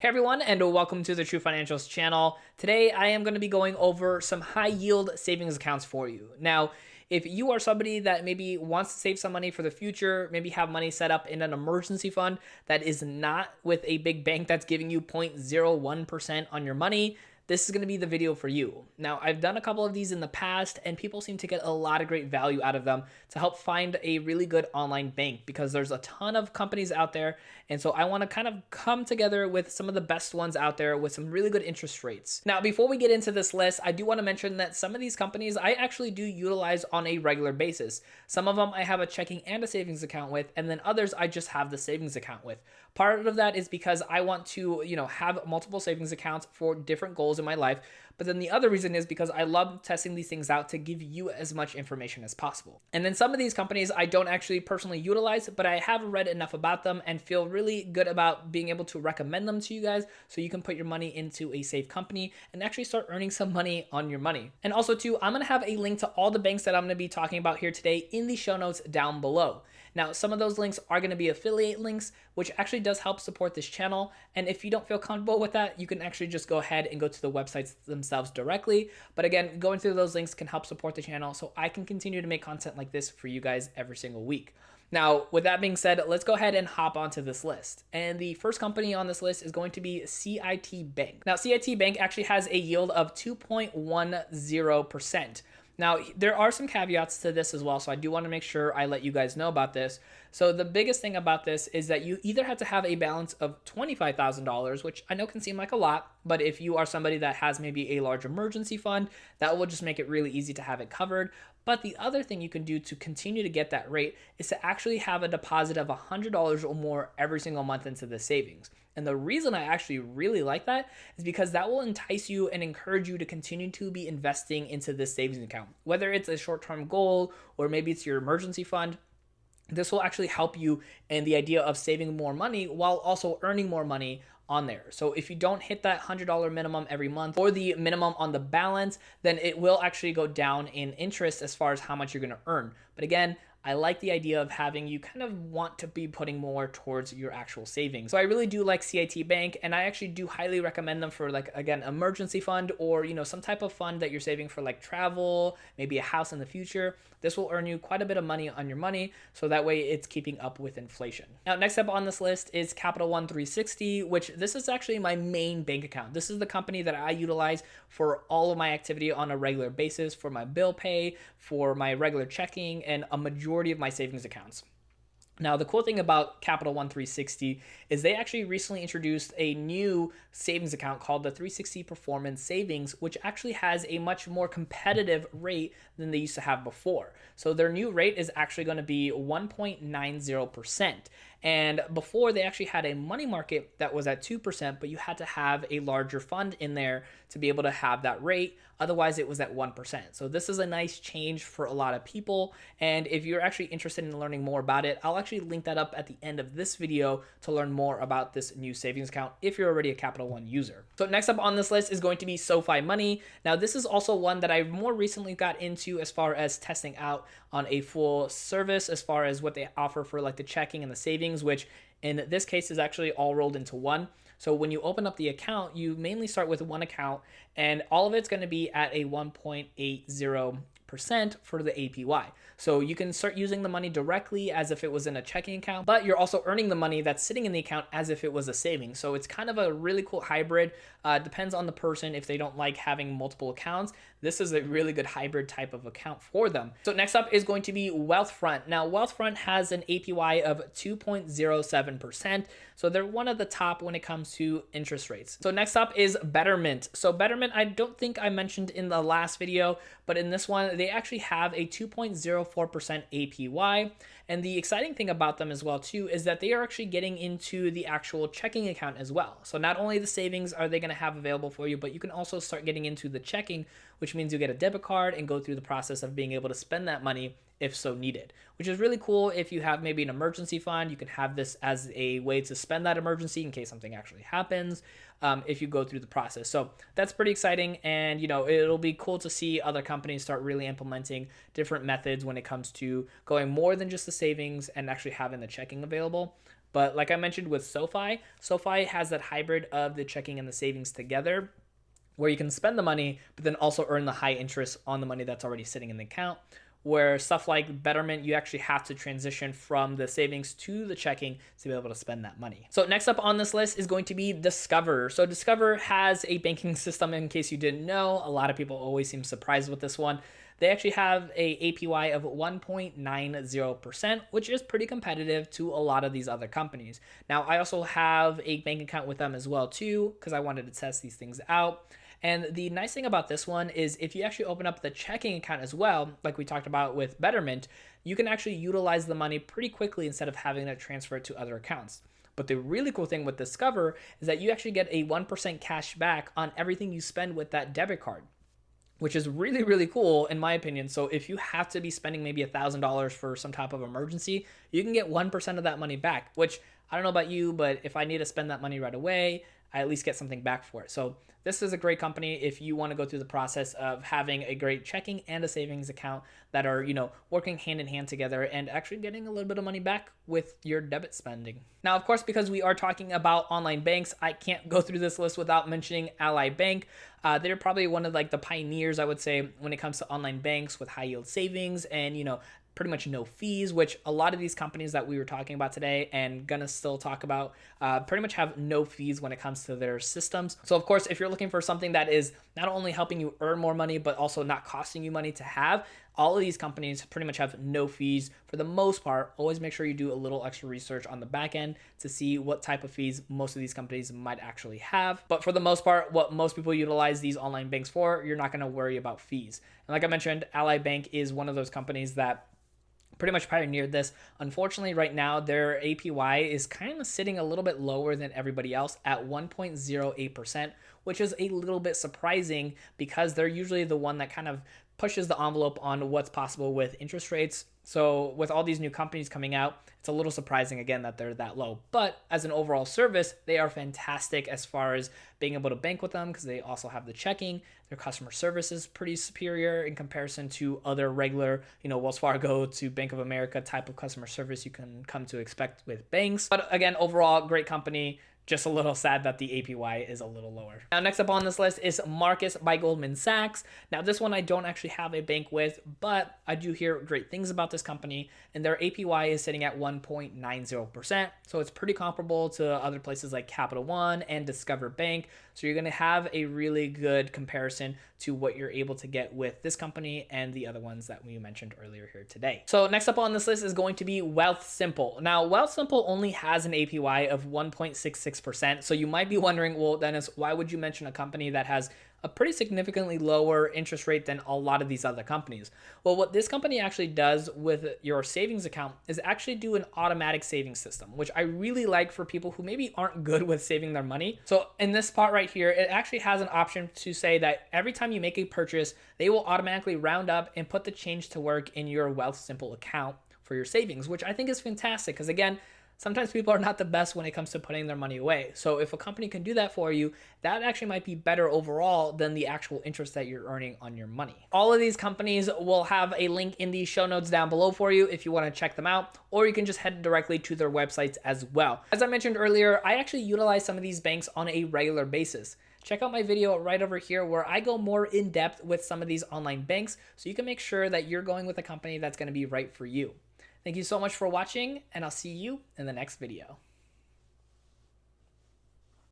Hey everyone, and welcome to the TruFinancials channel. Today I am going to be going over some high yield savings accounts for you. Now, if you are somebody that maybe wants to save some money for the future, maybe have money set up in an emergency fund that is not with a big bank that's giving you 0.01% on your money, this is going to be the video for you. Now, I've done a couple of these in the past and people seem to get a lot of great value out of them to help find a really good online bank because there's a ton of companies out there. And so I want to kind of come together with some of the best ones out there with some really good interest rates. Now, before we get into this list, I do want to mention that some of these companies I actually do utilize on a regular basis. Some of them I have a checking and a savings account with, and then others I just have the savings account with. Part of that is because I want to, have multiple savings accounts for different goals in my life. But then the other reason is because I love testing these things out to give you as much information as possible. And then some of these companies I don't actually personally utilize, but I have read enough about them and feel really good about being able to recommend them to you guys so you can put your money into a safe company and actually start earning some money on your money. And also too, I'm going to have a link to all the banks that I'm going to be talking about here today in the show notes down below. Now, some of those links are going to be affiliate links, which actually does help support this channel. And if you don't feel comfortable with that, you can actually just go ahead and go to the websites themselves directly. But again, going through those links can help support the channel so I can continue to make content like this for you guys every single week. Now, with that being said, let's go ahead and hop onto this list. And the first company on this list is going to be CIT Bank. Now, CIT Bank actually has a yield of 2.10%. Now, there are some caveats to this as well, so I do want to make sure I let you guys know about this. So the biggest thing about this is that you either have to have a balance of $25,000, which I know can seem like a lot, but if you are somebody that has maybe a large emergency fund, that will just make it really easy to have it covered. But the other thing you can do to continue to get that rate is to actually have a deposit of $100 or more every single month into the savings. And the reason I actually really like that is because that will entice you and encourage you to continue to be investing into this savings account. Whether it's a short-term goal or maybe it's your emergency fund, this will actually help you in the idea of saving more money while also earning more money on there. So if you don't hit that $100 minimum every month or the minimum on the balance, then it will actually go down in interest as far as how much you're going to earn. But again, I like the idea of having you kind of want to be putting more towards your actual savings. So I really do like CIT Bank, and I actually do highly recommend them for, like, again, emergency fund or, some type of fund that you're saving for, like travel, maybe a house in the future. This will earn you quite a bit of money on your money, so that way it's keeping up with inflation. Now, next up on this list is Capital One 360, which this is actually my main bank account. This is the company that I utilize for all of my activity on a regular basis, for my bill pay, for my regular checking, and a majority of my savings accounts. Now, the cool thing about Capital One 360 is they actually recently introduced a new savings account called the 360 Performance Savings, which actually has a much more competitive rate than they used to have before. So their new rate is actually going to be 1.90%. And before, they actually had a money market that was at 2%, but you had to have a larger fund in there to be able to have that rate. Otherwise, it was at 1%. So this is a nice change for a lot of people. And if you're actually interested in learning more about it, I'll actually link that up at the end of this video to learn more about this new savings account if you're already a Capital One user. So next up on this list is going to be SoFi Money. Now, this is also one that I more recently got into as far as testing out on a full service as far as what they offer for like the checking and the savings, which in this case is actually all rolled into one. So when you open up the account, you mainly start with one account and all of it's going to be at a 1.80% for the APY. So you can start using the money directly as if it was in a checking account, but you're also earning the money that's sitting in the account as if it was a savings. So it's kind of a really cool hybrid. Depends on the person if they don't like having multiple accounts. This is a really good hybrid type of account for them. So next up is going to be Wealthfront. Now, Wealthfront has an APY of 2.07%. So they're one of the top when it comes to interest rates. So next up is Betterment. So Betterment, I don't think I mentioned in the last video, but in this one, they actually have a 2.04% APY. And the exciting thing about them as well too is that they are actually getting into the actual checking account as well. So not only the savings are they going to have available for you, but you can also start getting into the checking, which means you get a debit card and go through the process of being able to spend that money if so needed, which is really cool. If you have maybe an emergency fund, you can have this as a way to spend that emergency in case something actually happens, if you go through the process. So that's pretty exciting. And, it'll be cool to see other companies start really implementing different methods when it comes to going more than just the savings and actually having the checking available. But like I mentioned with SoFi has that hybrid of the checking and the savings together, where you can spend the money, but then also earn the high interest on the money that's already sitting in the account. Where stuff like Betterment, you actually have to transition from the savings to the checking to be able to spend that money. So next up on this list is going to be Discover. So Discover has a banking system, in case you didn't know. A lot of people always seem surprised with this one. They actually have a APY of 1.90%, which is pretty competitive to a lot of these other companies. Now, I also have a bank account with them as well too, because I wanted to test these things out. And the nice thing about this one is if you actually open up the checking account as well, like we talked about with Betterment, you can actually utilize the money pretty quickly instead of having to transfer it to other accounts. But the really cool thing with Discover is that you actually get a 1% cash back on everything you spend with that debit card, which is really, really cool in my opinion. So if you have to be spending maybe $1,000 for some type of emergency, you can get 1% of that money back, which I don't know about you, but if I need to spend that money right away, I at least get something back for it. So this is a great company if you want to go through the process of having a great checking and a savings account that are, working hand in hand together and actually getting a little bit of money back with your debit spending. Now, of course, because we are talking about online banks, I can't go through this list without mentioning Ally Bank. They're probably one of the pioneers, I would say, when it comes to online banks with high yield savings and, pretty much no fees, which a lot of these companies that we were talking about today and gonna still talk about pretty much have no fees when it comes to their systems. So of course, if you're looking for something that is not only helping you earn more money, but also not costing you money to have, all of these companies pretty much have no fees for the most part. Always make sure you do a little extra research on the back end to see what type of fees most of these companies might actually have. But for the most part, what most people utilize these online banks for, you're not gonna worry about fees. And like I mentioned, Ally Bank is one of those companies that pretty much pioneered this. Unfortunately, right now, their APY is kind of sitting a little bit lower than everybody else at 1.08%, which is a little bit surprising because they're usually the one that kind of pushes the envelope on what's possible with interest rates. So with all these new companies coming out, it's a little surprising again that they're that low. But as an overall service, they are fantastic as far as being able to bank with them because they also have the checking. Their customer service is pretty superior in comparison to other regular, Wells Fargo to Bank of America type of customer service you can come to expect with banks. But again, overall, great company. Just a little sad that the APY is a little lower. Now, next up on this list is Marcus by Goldman Sachs. Now, this one I don't actually have a bank with, but I do hear great things about this company, and their APY is sitting at 1.90%. So it's pretty comparable to other places like Capital One and Discover Bank. So you're gonna have a really good comparison to what you're able to get with this company and the other ones that we mentioned earlier here today. So next up on this list is going to be Wealthsimple. Now, Wealthsimple only has an APY of 1.66%. So you might be wondering, well, Dennis, why would you mention a company that has a pretty significantly lower interest rate than a lot of these other companies? Well, what this company actually does with your savings account is actually do an automatic savings system, which I really like for people who maybe aren't good with saving their money. So in this part right here, it actually has an option to say that every time you make a purchase, they will automatically round up and put the change to work in your Wealthsimple account for your savings, which I think is fantastic because again, sometimes people are not the best when it comes to putting their money away. So if a company can do that for you, that actually might be better overall than the actual interest that you're earning on your money. All of these companies will have a link in the show notes down below for you if you want to check them out, or you can just head directly to their websites as well. As I mentioned earlier, I actually utilize some of these banks on a regular basis. Check out my video right over here where I go more in depth with some of these online banks so you can make sure that you're going with a company that's going to be right for you. Thank you so much for watching, and I'll see you in the next video.